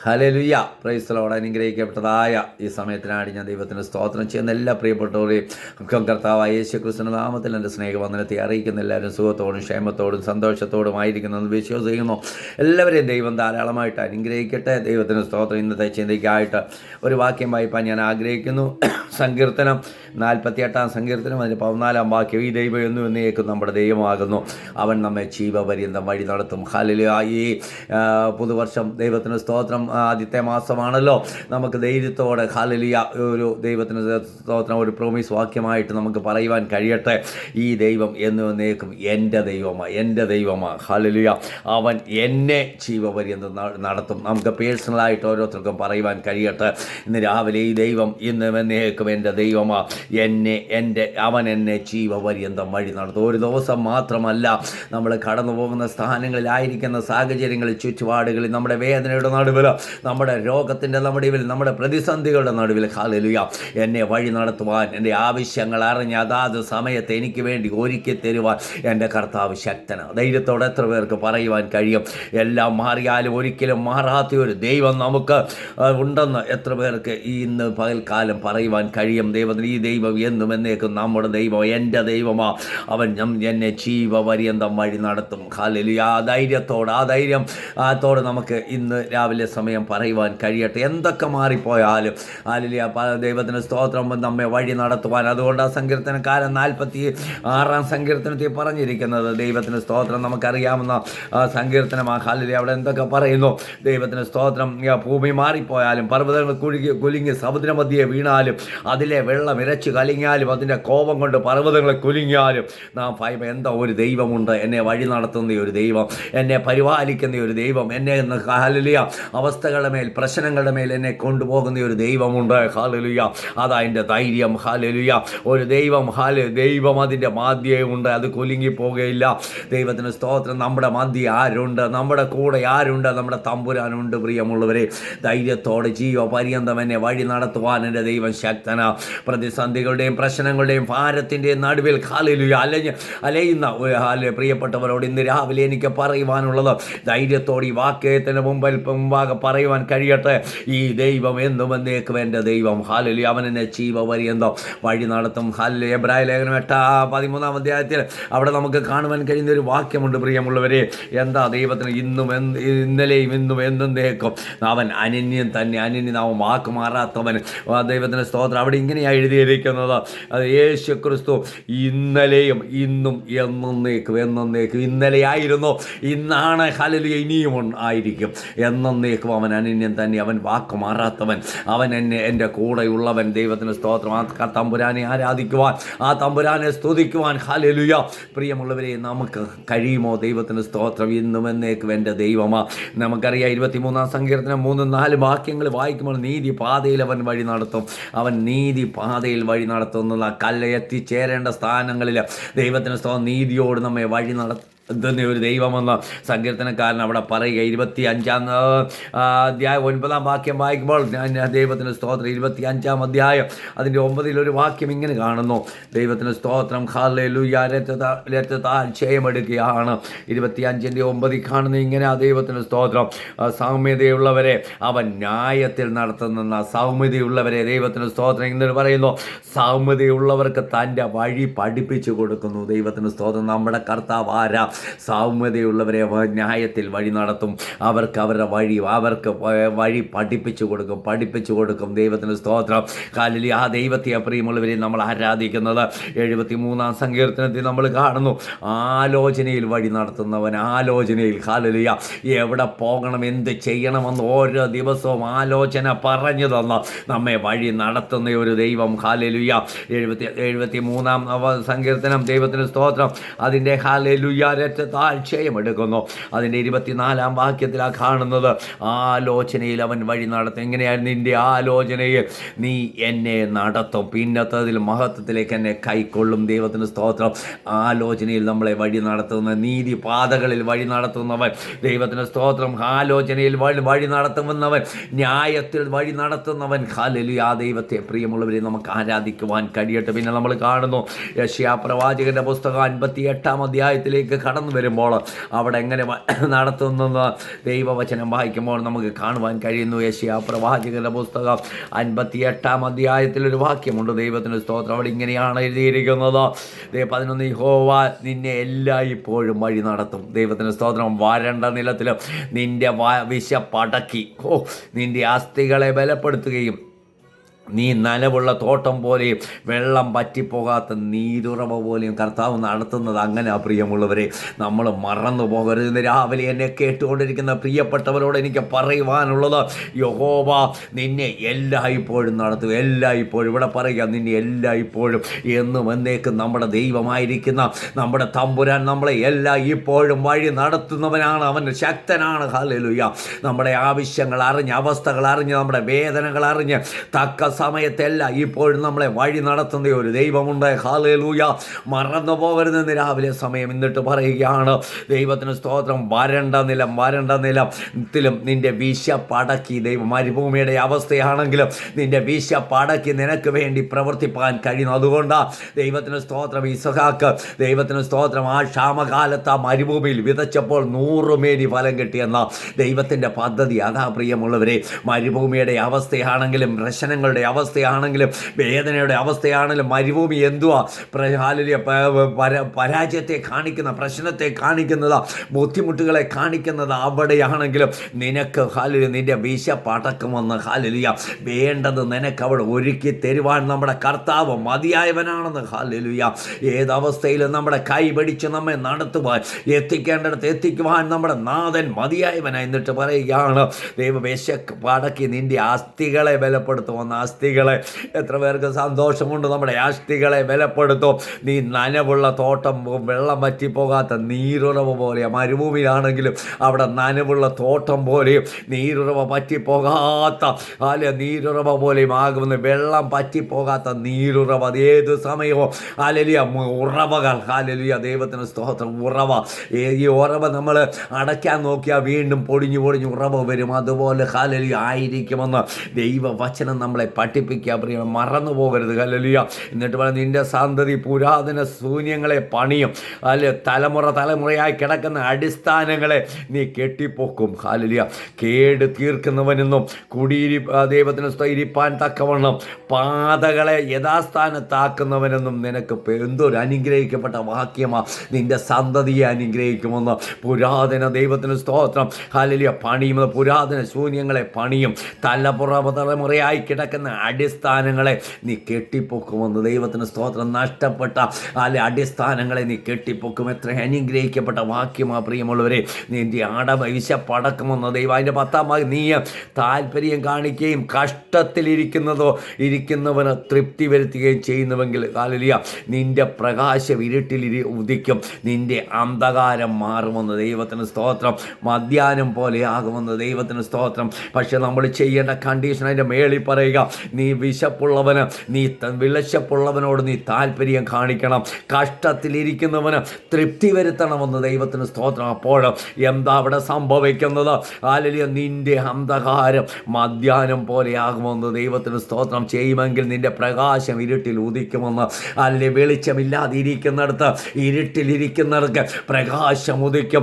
Hallelujah. Praise the Lord. അനുഗ്രഹിക്കപ്പെട്ടതായ ഈ സമയത്തിനാണ് ഞാൻ ദൈവത്തിന് സ്തോത്രം ചെയ്യുന്ന എല്ലാ പ്രിയപ്പെട്ടവരെയും കർത്താവായ യേശുക്രിസ്തുവിന്റെ നാമത്തിൽ എൻ്റെ സ്നേഹവന്ദനത്തെ അറിയിക്കുന്ന എല്ലാവരും സുഖത്തോടും ക്ഷേമത്തോടും സന്തോഷത്തോടും ആയിരിക്കുന്നെന്ന് വിശ്വസിക്കുന്നു. എല്ലാവരെയും ദൈവം ധാരാളമായിട്ട് അനുഗ്രഹിക്കട്ടെ. ദൈവത്തിന് സ്തോത്രം. ഇന്നത്തെ ചിന്തയ്ക്കായിട്ട് ഒരു വാക്യം വായിപ്പാൻ ഞാൻ ആഗ്രഹിക്കുന്നു. സങ്കീർത്തനം 48 സങ്കീർത്തനം അതിന് 14 വാക്യം. ഈ ദൈവം എന്നും എന്നേക്കും നമ്മുടെ ദൈവമാകുന്നു, അവൻ നമ്മെ ജീവപര്യന്തം വഴി നടത്തും. ഹല്ലേലൂയ. ഈ പുതുവർഷം ദൈവത്തിന് സ്തോത്രം ആദ്യത്തെ മാസമാണല്ലോ. നമുക്ക് ധൈര്യത്തോടെ ഹല്ലേലൂയ ഒരു ദൈവത്തിന് സ്തോത്രം ഒരു പ്രോമിസ് വാക്യമായിട്ട് നമുക്ക് പറയുവാൻ കഴിയട്ടെ. ഈ ദൈവം എന്നും എന്നേക്കും എൻ്റെ ദൈവമാണ്, എൻ്റെ ദൈവമാണ്. ഹല്ലേലൂയ. അവൻ എന്നെ ജീവപര്യന്തം നടത്തും. നമുക്ക് പേഴ്സണലായിട്ട് ഓരോരുത്തർക്കും പറയുവാൻ കഴിയട്ടെ. ഇന്ന് രാവിലെ ഈ ദൈവം ഇന്നും എന്നേക്കും എൻ്റെ ദൈവമാണ്, അവൻ എന്നെ ജീവപര്യന്തം വഴി നടത്തും. ഒരു ദിവസം മാത്രമല്ല, നമ്മൾ കടന്നു പോകുന്ന സ്ഥാനങ്ങളിലായിരിക്കുന്ന സാഹചര്യങ്ങളിൽ, ചുറ്റുപാടുകളിൽ, നമ്മുടെ വേദനയുടെ നടുവിൽ, നമ്മുടെ രോഗത്തിൻ്റെ നടുവിൽ, നമ്മുടെ പ്രതിസന്ധികളുടെ നടുവിൽ ഹല്ലേലൂയ എന്നെ വഴി നടത്തുവാൻ, എൻ്റെ ആവശ്യങ്ങൾ അറിഞ്ഞ് അതാത് സമയത്ത് എനിക്ക് വേണ്ടി ഒരുക്കി തരുവാൻ എൻ്റെ കർത്താവ് ശക്തനാണ്. ധൈര്യത്തോടെ എത്ര പേർക്ക് പറയുവാൻ കഴിയും? എല്ലാം മാറിയാലും ഒരിക്കലും മാറാത്ത ഒരു ദൈവം നമുക്ക് ഉണ്ടെന്ന് എത്ര പേർക്ക് ഇന്ന് പകൽക്കാലം പറയുവാൻ കഴിയും? ദൈവത്തിന് ഈ ദൈവം എന്നും എന്നേക്കും നമ്മുടെ ദൈവം എൻ്റെ ദൈവമാണ്, അവൻ എന്നെ ജീവപര്യന്തം വഴി നടത്തും. ഹല്ലേലൂയ. ആ ധൈര്യത്തോടെ നമുക്ക് ഇന്ന് രാവിലെ സമയം പറയുവാൻ കഴിയട്ടെ. എന്തൊക്കെ മാറിപ്പോയാലും ഹല്ലേലൂയ ദൈവത്തിന് സ്തോത്രം നമ്മെ വഴി നടത്തുവാൻ. അതുകൊണ്ട് ആ സങ്കീർത്തനക്കാരൻ 46 സങ്കീർത്തനത്തിൽ പറഞ്ഞിരിക്കുന്നത് ദൈവത്തിന് സ്തോത്രം. നമുക്കറിയാവുന്ന സങ്കീർത്തനമാണ്. ഹല്ലേലൂയ. അവിടെ എന്തൊക്കെ പറയുന്നു? ദൈവത്തിന് സ്തോത്രം. ഭൂമി മാറിപ്പോയാലും, പർവ്വതങ്ങൾ കുലുങ്ങി സമുദ്രമധ്യേ വീണാലും, അതിലെ വെള്ളം ഇരച്ചു കലിങ്ങിയാലും, അതിൻ്റെ കോപം കൊണ്ട് പർവ്വതങ്ങളെ കുലുങ്ങിയാലും നാം എന്താ ഒരു ദൈവമുണ്ട്, എന്നെ വഴി നടത്തുന്ന ഒരു ദൈവം, എന്നെ പരിപാലിക്കുന്ന ഒരു ദൈവം, എന്നെ ഹല്ലേലൂയ അവസ്ഥകളുടെ മേൽ, പ്രശ്നങ്ങളുടെ മേൽ എന്നെ കൊണ്ടുപോകുന്ന ഒരു ദൈവമുണ്ട്. ഹല്ലേലൂയ. അതാ എൻ്റെ ധൈര്യം. ഹല്ലേലൂയ. ഒരു ദൈവം അതിൻ്റെ മധ്യമുണ്ട്, അത് കുലുങ്ങിപ്പോകുകയില്ല. ദൈവത്തിന് സ്തോത്രം. നമ്മുടെ മധ്യ ആരുണ്ട്? നമ്മുടെ കൂടെ ആരുണ്ട്? നമ്മുടെ തമ്പുരാനുണ്ട്. പ്രിയമുള്ളവരെ, ധൈര്യത്തോടെ ജീവപര്യന്തം എന്നെ വഴി നടത്തുവാൻ എൻ്റെ ദൈവം ശക്തനാ. പ്രതിസന്ധികളുടെയും പ്രശ്നങ്ങളുടെയും ഭാരത്തിൻ്റെയും നടുവിൽ ഹല്ലേലൂയ അലയുന്ന പ്രിയപ്പെട്ടവരോട് ഇന്ന് രാവിലെ എനിക്ക് പറയുവാനുള്ളത്, ധൈര്യത്തോടെ ഈ വാക്യത്തിന് മുമ്പാകെ പറയുവാൻ കഴിയട്ടെ. ഈ ദൈവം എന്നും എന്നേക്കും എൻ്റെ ദൈവം. ഹല്ലേലൂയ. അവൻ എന്നെ ജീവപര്യന്തം വഴി നടത്തും. ഹല്ലേലൂയ. എബ്രായ ലേഖനം 8-13 അധ്യായത്തിൽ അവിടെ നമുക്ക് കാണുവാൻ കഴിയുന്ന ഒരു വാക്യമുണ്ട്. പ്രിയമുള്ളവരെ, എന്താ? ദൈവത്തിന് ഇന്നലെയും ഇന്നും എന്നേക്കും അവൻ അനന്യൻ തന്നെ, അവൻ വാക്ക് മാറാത്തവൻ. ദൈവത്തിന് സ്തോത്രം. അവിടെ ഇങ്ങനെയാണ് എഴുതിയിരിക്കുന്നത്, അത് യേശു ക്രിസ്തു ഇന്നലെയും ഇന്നും എന്നേക്കും. ഇന്നലെയായിരുന്നു, ഇന്നാണ്, ഹല്ലേലൂയ ഇനിയും ആയിരിക്കും. എന്നേക്കും അവൻ അനന്യൻ തന്നെ, അവൻ വാക്ക് മാറാത്തവൻ, അവൻ എൻ്റെ കൂടെയുള്ളവൻ. ദൈവത്തിന് സ്തോത്രം. ആ തമ്പുരാനെ ആരാധിക്കുവാൻ, ആ തമ്പുരാനെ സ്തുതിക്കുവാൻ ഹല്ലേലൂയ പ്രിയമുള്ളവരെ നമുക്ക് കഴിയുമോ? ദൈവത്തിന് സ്തോത്രം. ഇന്നും എന്നേക്കും എൻ്റെ ദൈവമാണ്. നമുക്കറിയാം 23 സങ്കീർത്തനം 3-4 വാക്യങ്ങൾ വായിക്കുമ്പോൾ, നീതി പാതയിൽ അവൻ വഴി നടത്തും, അവൻ നീതി പാതയിൽ വഴി നടത്തുന്ന എത്തിച്ചേരേണ്ട സ്ഥാനങ്ങളിൽ ദൈവത്തിന് സ്തോത്രം നീതിയോട് നമ്മെ വഴി നടത്തുന്ന ഒരു ദൈവമെന്ന് സങ്കീർത്തനക്കാരൻ അവിടെ പറയുക. 25 അധ്യായം 9 വാക്യം വായിക്കുമ്പോൾ ദൈവത്തിന് സ്തോത്രം. 25 അധ്യായം അതിൻ്റെ 9 വാക്യം ഇങ്ങനെ കാണുന്നു. ദൈവത്തിന് സ്തോത്രം. ഹല്ലേലൂയ. രക്തത്താൽ ക്ഷയമെടുക്കുകയാണ്. 25:9 കാണുന്ന ഇങ്ങനെ, ദൈവത്തിന് സ്തോത്രം. സൗമ്യതയുള്ളവരെ അവൻ ന്യായത്തിൽ നടത്തുന്ന സൗമ്യതയുള്ളവരെ ദൈവത്തിന് സ്തോത്രം ഇങ്ങനെ പറയുന്നു. സൗമ്യതയുള്ളവർക്ക് തൻ്റെ വഴി പഠിപ്പിച്ചു കൊടുക്കുന്നു. ദൈവത്തിന് സ്തോത്രം. നമ്മുടെ കർത്താവ് ആരാ? സൗമ്യതയുള്ളവരെ ന്യായത്തിൽ വഴി നടത്തും. അവർക്ക് വഴി പഠിപ്പിച്ചു കൊടുക്കും. ദൈവത്തിന് സ്തോത്രം. ഹല്ലേലൂയ. ആ ദൈവത്തെ പ്രിയമുള്ളവരെ നമ്മൾ ആരാധിക്കുന്നത് 73 സങ്കീർത്തനത്തിൽ നമ്മൾ കാണുന്നു. ആലോചനയിൽ വഴി നടത്തുന്നവൻ. ആലോചനയിൽ ഹല്ലേലൂയ എവിടെ പോകണം, എന്ത് ചെയ്യണമെന്ന് ഓരോ ദിവസവും ആലോചന പറഞ്ഞു തന്ന് നമ്മെ വഴി നടത്തുന്ന ഒരു ദൈവം. ഹല്ലേലൂയ. 73 സങ്കീർത്തനം ദൈവത്തിന് സ്തോത്രം. അതിൻ്റെ ഹല്ലേലൂയ താഴ്ചയുമെടുക്കുന്നു. അതിൻ്റെ 24 വാക്യത്തിലാണ് കാണുന്നത്, ആലോചനയിൽ അവൻ വഴി നടത്തും. എങ്ങനെയായിരുന്നു? നിൻ്റെ ആലോചനയിൽ നീ എന്നെ നടത്തും, പിന്നത്തതിൽ മഹത്വത്തിലേക്ക് എന്നെ കൈക്കൊള്ളും. ദൈവത്തിന് സ്തോത്രം. ആലോചനയിൽ നമ്മളെ വഴി നടത്തുന്ന, നീതി പാതകളിൽ വഴി നടത്തുന്നവൻ. ദൈവത്തിന് സ്തോത്രം. ആലോചനയിൽ വഴി നടത്തുന്നവൻ, ന്യായത്തിൽ വഴി നടത്തുന്നവൻ. ഹല്ലേലൂയ. ആ ദൈവത്തെ പ്രിയമുള്ളവരെ നമുക്ക് ആരാധിക്കുവാൻ കഴിയട്ടെ. പിന്നെ നമ്മൾ കാണുന്നു യെശയ്യാ പ്രവാചകന്റെ പുസ്തകം 58 അധ്യായത്തിലേക്ക് കടന്നു വരുമ്പോൾ അവിടെ എങ്ങനെ നടത്തുന്നെന്ന് ദൈവവചനം വായിക്കുമ്പോൾ നമുക്ക് കാണുവാൻ കഴിയുന്നു. യെശയ്യാ പ്രവാചകന്റെ പുസ്തകം 58-ാം അധ്യായത്തിലൊരു വാക്യമുണ്ട്. ദൈവത്തിന് സ്തോത്രം. അവിടെ ഇങ്ങനെയാണ് എഴുതിയിരിക്കുന്നത്. 11 യഹോവ നിന്നെ എല്ലായ്പ്പോഴും വഴി നടത്തും. ദൈവത്തിന് സ്തോത്രം. വരണ്ട നിലത്തിലും നിന്റെ വിശപ്പടക്കി നിന്റെ അസ്ഥികളെ ബലപ്പെടുത്തുകയും നീ നനവുള്ള തോട്ടം പോലെയും വെള്ളം പറ്റിപ്പോകാത്ത നീരുറവ പോലെയും കർത്താവ് നടത്തുന്നത്. അങ്ങനെ പ്രിയമുള്ളവരെ, നമ്മൾ മറന്നു പോകരുത്. ഇന്ന് രാവിലെ എന്നെ കേട്ടുകൊണ്ടിരിക്കുന്ന പ്രിയപ്പെട്ടവരോട് എനിക്ക് പറയുവാനുള്ളത്, യഹോവ നിന്നെ എല്ലായ്പ്പോഴും നടത്തും. എല്ലായ്പ്പോഴും ഇവിടെ പറയുക, നിന്നെ എല്ലായ്പ്പോഴും എന്നും എന്നേക്കും നമ്മുടെ ദൈവമായിരിക്കുന്ന നമ്മുടെ തമ്പുരാൻ നമ്മളെ എല്ലായ്പ്പോഴും വഴി നടത്തുന്നവനാണ്. അവൻ ശക്തനാണ്. ഹല്ലേലൂയ. നമ്മുടെ ആവശ്യങ്ങൾ അറിഞ്ഞ്, അവസ്ഥകൾ അറിഞ്ഞ്, നമ്മുടെ വേദനകൾ അറിഞ്ഞ് തക്ക സമയത്തല്ല ഇപ്പോഴും നമ്മളെ വഴി നടത്തുന്ന ഒരു ദൈവമുണ്ട്. ഹല്ലേലൂയ. മറന്നു പോകരുതെന്ന് രാവിലെ സമയം എന്നിട്ട് പറയുകയാണ്. ദൈവത്തിന് സ്തോത്രം. വരണ്ട നിലത്തിലും നിന്റെ വിശപ്പടക്കി. ദൈവം മരുഭൂമിയുടെ അവസ്ഥയാണെങ്കിലും നിന്റെ വിശപ്പടക്കി നിനക്ക് വേണ്ടി പ്രവർത്തിപ്പാൻ കഴിയുന്നു. അതുകൊണ്ടാണ് ദൈവത്തിന് സ്തോത്രം. ഇസഹാക്ക് ദൈവത്തിന് സ്തോത്രം ആ ക്ഷാമകാലത്ത് ആ മരുഭൂമിയിൽ വിതച്ചപ്പോൾ 100 മേനി ഫലം കിട്ടിയെന്ന ദൈവത്തിൻ്റെ പദ്ധതി. അതാ പ്രിയമുള്ളവരെ, മരുഭൂമിയുടെ അവസ്ഥയാണെങ്കിലും പ്രശ്നങ്ങളുടെ അവസ്ഥയാണെങ്കിലും വേദനയുടെ അവസ്ഥയാണെങ്കിലും മരുഭൂമി എന്തുവാ പരാജയത്തെ കാണിക്കുന്ന, പ്രശ്നത്തെ കാണിക്കുന്നത്, ബുദ്ധിമുട്ടുകളെ കാണിക്കുന്നത് അവിടെയാണെങ്കിലും നിനക്ക് ഹല്ലേലൂയ നിന്റെ വിശപ്പടക്കുമെന്ന് ഹല്ലേലൂയ വേണ്ടത് നിനക്ക് അവിടെ ഒരുക്കി തരുവാൻ നമ്മുടെ കർത്താവ് മതിയായവനാണെന്ന്. ഹല്ലേലൂയ. ഏതവസ്ഥയിലും നമ്മുടെ കൈ പിടിച്ച് നമ്മെ നടത്തുവാൻ, എത്തിക്കേണ്ടിടത്ത് എത്തിക്കുവാൻ നമ്മുടെ നാഥൻ മതിയായവനായി. എന്നിട്ട് പറയുകയാണ്, ദൈവ വിശപ്പടക്കി നിന്റെ അസ്ഥികളെ ബലപ്പെടുത്തുമെന്ന്. അസ്ഥികളെ, എത്ര പേർക്ക് സന്തോഷമുണ്ട്. നമ്മുടെ അസ്ഥികളെ ബലപ്പെടുത്തും. നീ നനവുള്ള തോട്ടം, വെള്ളം പറ്റിപ്പോകാത്ത നീരുറവ പോലെ. മരുഭൂമിയിലാണെങ്കിലും അവിടെ നനവുള്ള തോട്ടം പോലെയും നീരുറവ പറ്റിപ്പോകാത്ത നീരുറവ പോലെയും ആകുമെന്ന്. വെള്ളം പറ്റിപ്പോകാത്ത നീരുറവ. അത് ഏത് സമയവും ഹല്ലേലൂയ ഉറവകൾ. ഹല്ലേലൂയ. ദൈവത്തിന് സ്തോത്രം. ഉറവ. ഈ ഉറവ നമ്മൾ അടയ്ക്കാൻ നോക്കിയാൽ വീണ്ടും പൊടിഞ്ഞു ഉറവ വരും. അതുപോലെ ഹല്ലേലൂയ ആയിരിക്കുമെന്ന് ദൈവവചനം നമ്മളെ പഠിപ്പിക്കുക. പ്രിയ മറന്നു പോകരുത്. ഹല്ലേലൂയ. എന്നിട്ട് പറയാം, നിന്റെ സന്തതി പുരാതന ശൂന്യങ്ങളെ പണിയും. അല്ലെ തലമുറയായി കിടക്കുന്ന അടിസ്ഥാനങ്ങളെ നീ കെട്ടിപ്പൊക്കും. ഹല്ലേലൂയ. കേട് തീർക്കുന്നവനെന്നും ദൈവത്തിന് ഇരിപ്പാൻ തക്കവണ്ണം പാതകളെ യഥാസ്ഥാനത്താക്കുന്നവനെന്നും നിനക്ക് എന്തൊരു അനുഗ്രഹിക്കപ്പെട്ട വാക്യമാണ്. നിന്റെ സന്തതിയെ അനുഗ്രഹിക്കുമെന്ന്. പുരാതന ദൈവത്തിന് സ്തോത്രം. ഹല്ലേലൂയ പണിയുന്നത്. പുരാതന ശൂന്യങ്ങളെ പണിയും. തലമുറയായി കിടക്കുന്ന അടിസ്ഥാനങ്ങളെ നീ കെട്ടിപ്പൊക്കുമെന്ന്. ദൈവത്തിന് സ്തോത്രം. നഷ്ടപ്പെട്ട അടിസ്ഥാനങ്ങളെ നീ കെട്ടിപ്പൊക്കും. എത്ര അനുഗ്രഹിക്കപ്പെട്ട വാക്യമാ പ്രിയമുള്ളവരെ. നിന്റെ വിശപ്പടക്കുമെന്ന് ദൈവം. അതിൻ്റെ 10-ാം ഭാഗം, നീ താല്പര്യം കാണിക്കുകയും ഇരിക്കുന്നവന് തൃപ്തി വരുത്തുകയും ചെയ്യുന്നുവെങ്കിൽ ഹല്ലേലൂയ നിന്റെ പ്രകാശം ഇരുട്ടിൽ ഉദിക്കും. നിന്റെ അന്ധകാരം മാറുമെന്ന്. ദൈവത്തിന് സ്തോത്രം. മധ്യാഹ്നം പോലെ ആകുമെന്ന്. ദൈവത്തിന് സ്തോത്രം. പക്ഷെ നമ്മൾ ചെയ്യേണ്ട കണ്ടീഷൻ അതിൻ്റെ മേളിൽ പറയുക, നീ വിശപ്പുള്ളവനോട് നീ താല്പര്യം കാണിക്കണം. കഷ്ടത്തിലിരിക്കുന്നവന് തൃപ്തി വരുത്തണമെന്ന്. ദൈവത്തിന് സ്തോത്രം. അപ്പോൾ എന്താ അവിടെ സംഭവിക്കുന്നത്? ഹല്ലേലൂയ നിന്റെ അന്ധകാരം മധ്യാഹ്നം പോലെ ആകുമെന്ന്. ദൈവത്തിന് സ്തോത്രം. ചെയ്യുമെങ്കിൽ നിന്റെ പ്രകാശം ഇരുട്ടിൽ ഉദിക്കുമെന്ന്. അല്ലെ വെളിച്ചമില്ലാതെ ഇരിക്കുന്നിടത്ത്, ഇരുട്ടിലിരിക്കുന്നവർക്ക് പ്രകാശം ഉദിക്കും.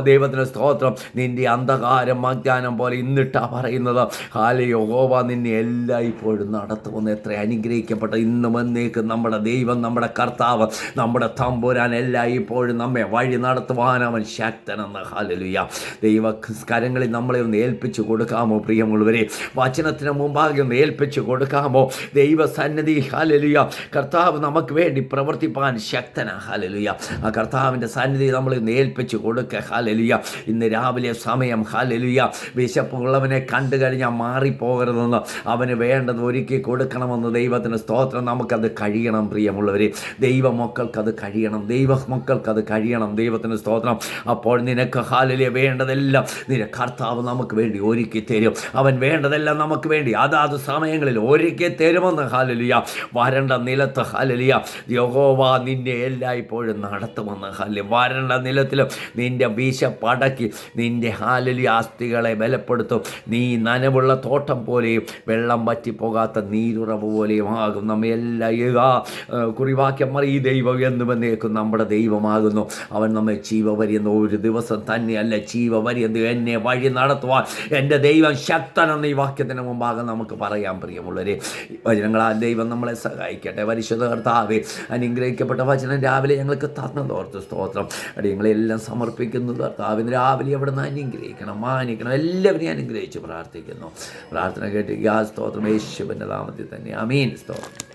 ദൈവത്തിന് സ്തോത്രം. നിന്റെ അന്ധകാരം മധ്യാഹ്നം പോലെ. ഇന്നിട്ടാ പറയുന്നത്, യഹോവ നിന്നെ എല്ലായ്പ്പോഴും നടത്തുമെന്ന്. എത്ര അനുഗ്രഹിക്കപ്പെട്ട ഇന്നും എന്നേക്കും നമ്മുടെ ദൈവം, നമ്മുടെ കർത്താവ്, നമ്മുടെ തമ്പുരാൻ എല്ലായ്പ്പോഴും നമ്മെ വഴി നടത്തുവാൻ അവൻ ശക്തനെന്ന്. ഹല്ലേലൂയ. ദൈവകരങ്ങളിൽ നമ്മളെ ഒന്ന് ഏൽപ്പിച്ചു കൊടുക്കാമോ പ്രിയമുള്ളവരെ? വചനത്തിന് മുമ്പാകെ ഒന്ന് ഏൽപ്പിച്ചു കൊടുക്കാമോ? ദൈവസന്നിധി. ഹല്ലേലൂയ. കർത്താവ് നമുക്ക് വേണ്ടി പ്രവർത്തിപ്പാൻ ശക്തനാ. ഹല്ലേലൂയ. ആ കർത്താവിൻ്റെ സന്നിധി നമ്മളെ ഒന്ന് ഏൽപ്പിച്ചു കൊടുക്കുക. ഹല്ലേലൂയ. ഇന്ന് രാവിലെ സമയം ഹല്ലേലൂയ വിശപ്പുള്ളവനെ കണ്ടു കഴിഞ്ഞാൽ മാറിപ്പോകരുതെന്ന്, അവന് വേണ്ടത് ഒരുക്കി കൊടുക്കണമെന്ന്. ദൈവത്തിന് സ്തോത്രം. നമുക്കത് കഴിയണം പ്രിയമുള്ളവരെ. ദൈവമക്കൾക്കത് കഴിയണം. ദൈവമക്കൾക്കത് കഴിയണം. ദൈവത്തിന് സ്തോത്രം. അപ്പോൾ നിനക്ക് ഹല്ലേലൂയ വേണ്ടതെല്ലാം നിന്റെ കർത്താവ് നമുക്ക് വേണ്ടി ഒരുക്കി തരും. അവൻ വേണ്ടതെല്ലാം നമുക്ക് വേണ്ടി അതാത് സമയങ്ങളിൽ ഒരുക്കി തരുമെന്ന്. ഹല്ലേലൂയ. വരണ്ട നിലത്ത് ഹല്ലേലൂയ യഹോവ നിന്നെ എല്ലായ്പ്പോഴും നടത്തുമെന്ന്. ഹല്ലേലൂയ. വരണ്ട നിലത്തിലും നിന്റെ വിശപ്പടക്കി നിന്റെ ഹല്ലേലൂയ ആസ്തികളെ ബലപ്പെടുത്തും. നീ നനവുള്ള തോട്ടം പോലെയും വെള്ളം പറ്റിപ്പോകാത്ത നീരുറവ് പോലെയുമാകും. നമ്മയെല്ലാം കുറിവാക്യം ഈ ദൈവം എന്നും എന്നേക്കും നമ്മുടെ ദൈവമാകുന്നു. അവൻ നമ്മെ ജീവപര്യന്തം ഒരു ദിവസം തന്നെയല്ല ജീവപര്യന്തം എന്നെ വഴി നടത്തുവാൻ എൻ്റെ ദൈവം ശക്തനെന്ന് ഈ വാക്യത്തിന് മുമ്പാകെ നമുക്ക് പറയാൻ പ്രിയമുള്ളവരെ. വചനങ്ങളാൽ ദൈവം നമ്മളെ സഹായിക്കട്ടെ. പരിശുദ്ധ കർത്താവേ, അനുഗ്രഹിക്കപ്പെട്ട വചനം രാവിലെ ഞങ്ങൾക്ക് തന്നതോർത്ത് സ്തോത്രം. അടിയങ്ങളെല്ലാം സമർപ്പിക്കുന്നു കർത്താവിന്. രാവിലെ അവിടെ നിന്ന് അനുഗ്രഹിക്കണം, മാനിക്കണം, എല്ലാവരെയും അനുഗ്രഹിച്ച് പ്രാർത്ഥിക്കുന്നു. പ്രാർത്ഥന കേട്ട് സ്തോത്രം യേശുവിൻ്റെ നാമത്തിൽ തന്നെ. ആമീൻ. സ്തോത്രം.